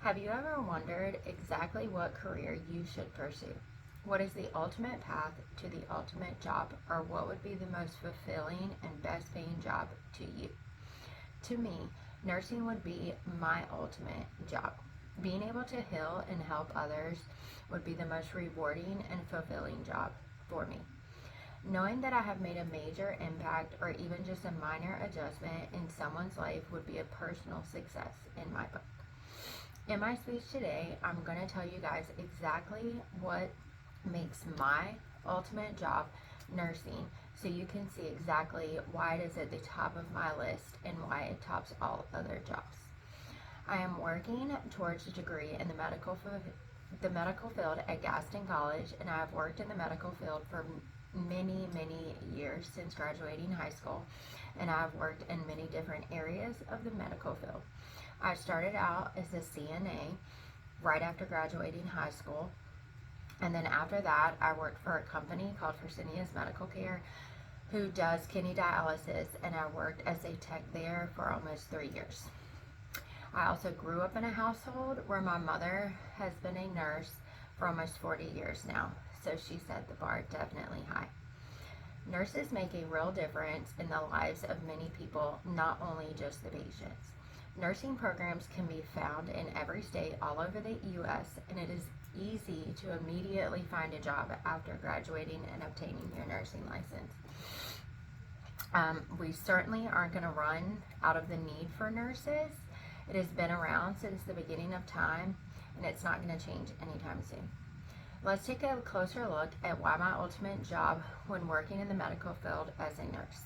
Have you ever wondered exactly what career you should pursue? What is the ultimate path to the ultimate job, or what would be the most fulfilling and best paying job to you? To me, nursing would be my ultimate job. Being able to heal and help others would be the most rewarding and fulfilling job for me. Knowing that I have made a major impact or even just a minor adjustment in someone's life would be a personal success in my book. In my speech today, I'm going to tell you guys exactly what makes my ultimate job nursing, so you can see exactly why it is at the top of my list and why it tops all other jobs. I am working towards a degree in the medical field at Gaston College, and I have worked in the medical field for many years since graduating high school, and I have worked in many different areas of the medical field. I started out as a CNA right after graduating high school, and then after that I worked for a company called Fresenius Medical Care who does kidney dialysis, and I worked as a tech there for almost 3 years. I also grew up in a household where my mother has been a nurse for almost 40 years now, so she set the bar definitely high. Nurses make a real difference in the lives of many people, not only just the patients. Nursing programs can be found in every state all over the U.S., and it is easy to immediately find a job after graduating and obtaining your nursing license. We certainly aren't going to run out of the need for nurses. It has been around since the beginning of time, and it's not going to change anytime soon. Let's take a closer look at why my ultimate job when working in the medical field as a nurse.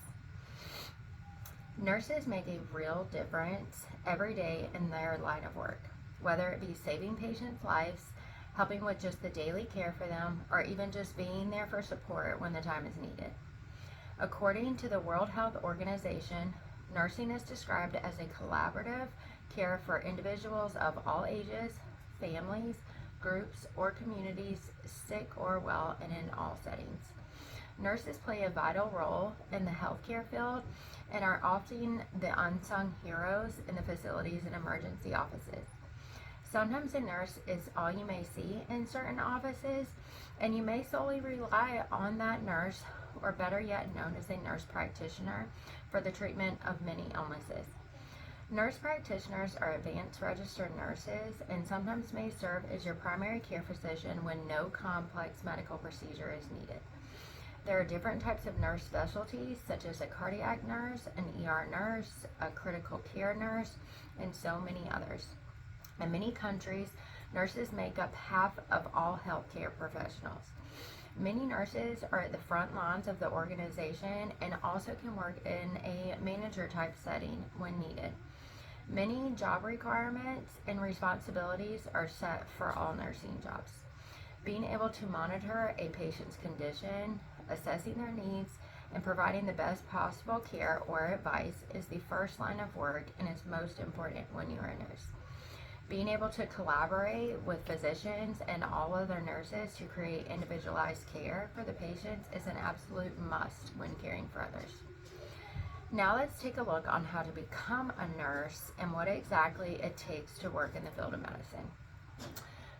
Nurses make a real difference every day in their line of work, whether it be saving patients' lives, helping with just the daily care for them, or even just being there for support when the time is needed. According to the World Health Organization, nursing is described as a collaborative care for individuals of all ages, families, groups, or communities, sick or well, and in all settings. Nurses play a vital role in the healthcare field and are often the unsung heroes in the facilities and emergency offices. Sometimes a nurse is all you may see in certain offices, and you may solely rely on that nurse, or better yet, known as a nurse practitioner, for the treatment of many illnesses. Nurse practitioners are advanced registered nurses and sometimes may serve as your primary care physician when no complex medical procedure is needed. There are different types of nurse specialties, such as a cardiac nurse, an ER nurse, a critical care nurse, and so many others. In many countries, nurses make up half of all healthcare professionals. Many nurses are at the front lines of the organization and also can work in a manager type setting when needed. Many job requirements and responsibilities are set for all nursing jobs. Being able to monitor a patient's condition, assessing their needs, and providing the best possible care or advice is the first line of work and is most important when you are a nurse. Being able to collaborate with physicians and all other nurses to create individualized care for the patients is an absolute must when caring for others. Now let's take a look on how to become a nurse and what exactly it takes to work in the field of medicine.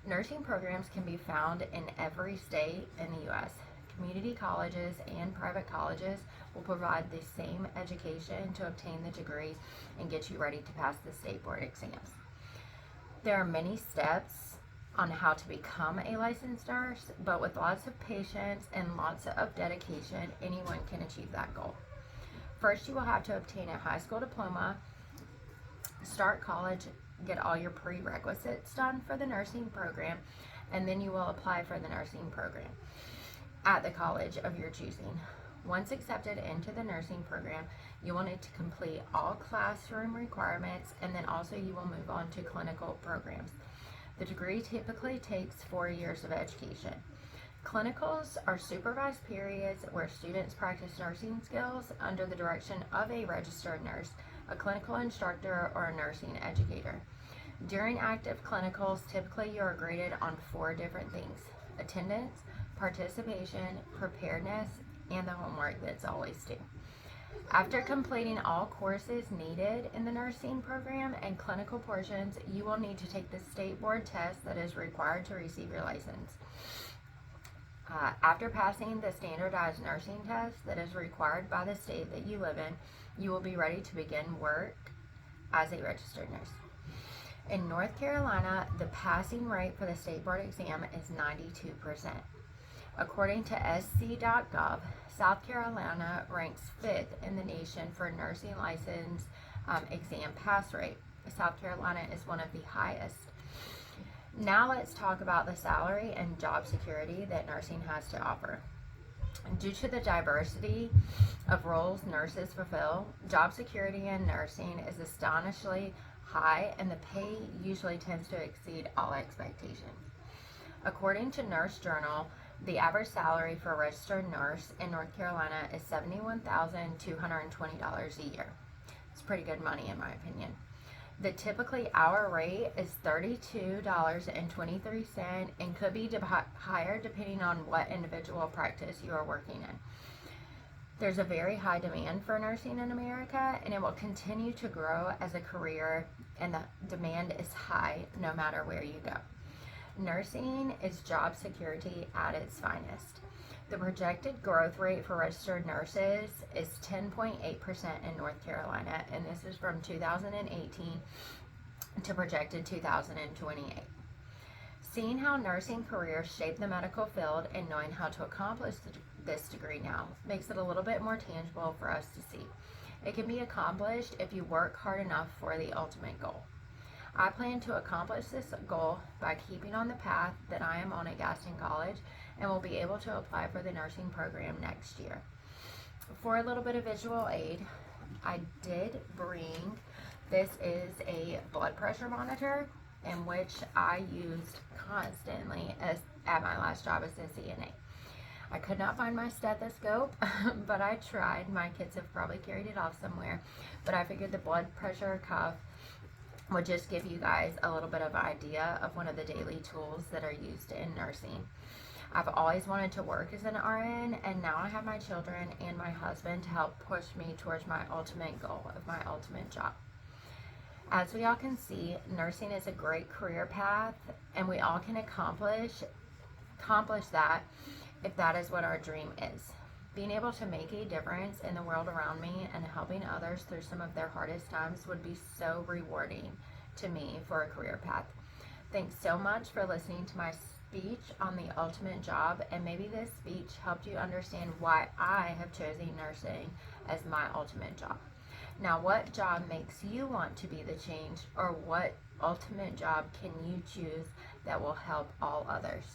Nursing programs can be found in every state in the U.S. Community colleges and private colleges will provide the same education to obtain the degree and get you ready to pass the state board exams. There are many steps on how to become a licensed nurse, but with lots of patience and lots of dedication, anyone can achieve that goal. First, you will have to obtain a high school diploma, start college, get all your prerequisites done for the nursing program, and then you will apply for the nursing program at the college of your choosing. Once accepted into the nursing program, you will need to complete all classroom requirements, and then also you will move on to clinical programs. The degree typically takes 4 years of education. Clinicals are supervised periods where students practice nursing skills under the direction of a registered nurse, a clinical instructor, or a nursing educator. During active clinicals, typically you are graded on 4 different things: attendance, participation, preparedness, and the homework that's always due. After completing all courses needed in the nursing program and clinical portions, you will need to take the state board test that is required to receive your license. After passing the standardized nursing test that is required by the state that you live in, you will be ready to begin work as a registered nurse. In North Carolina, the passing rate for the state board exam is 92%. According to sc.gov, South Carolina ranks 5th in the nation for nursing license exam pass rate. South Carolina is one of the highest. Now let's talk about the salary and job security that nursing has to offer. Due to the diversity of roles nurses fulfill, job security in nursing is astonishingly high, and the pay usually tends to exceed all expectations. According to Nurse Journal, the average salary for a registered nurse in North Carolina is $71,220 a year. It's pretty good money in my opinion. The typically hour rate is $32.23 and could be higher depending on what individual practice you are working in. There's a very high demand for nursing in America, and it will continue to grow as a career, and the demand is high no matter where you go. Nursing is job security at its finest. The projected growth rate for registered nurses is 10.8% in North Carolina, and this is from 2018 to projected 2028. Seeing how nursing careers shape the medical field and knowing how to accomplish this degree now makes it a little bit more tangible for us to see. It can be accomplished if you work hard enough for the ultimate goal. I plan to accomplish this goal by keeping on the path that I am on at Gaston College, and will be able to apply for the nursing program next year. For a little bit of visual aid, I did bring, this is a blood pressure monitor in which I used constantly at my last job as a CNA. I could not find my stethoscope, but I tried. My kids have probably carried it off somewhere, but I figured the blood pressure cuff would just give you guys a little bit of idea of one of the daily tools that are used in nursing. I've always wanted to work as an RN, and now I have my children and my husband to help push me towards my ultimate goal of my ultimate job. As we all can see, nursing is a great career path, and we all can accomplish that if that is what our dream is. Being able to make a difference in the world around me and helping others through some of their hardest times would be so rewarding to me for a career path. Thanks so much for listening to my speech on the ultimate job, and maybe this speech helped you understand why I have chosen nursing as my ultimate job. Now, what job makes you want to be the change, or what ultimate job can you choose that will help all others?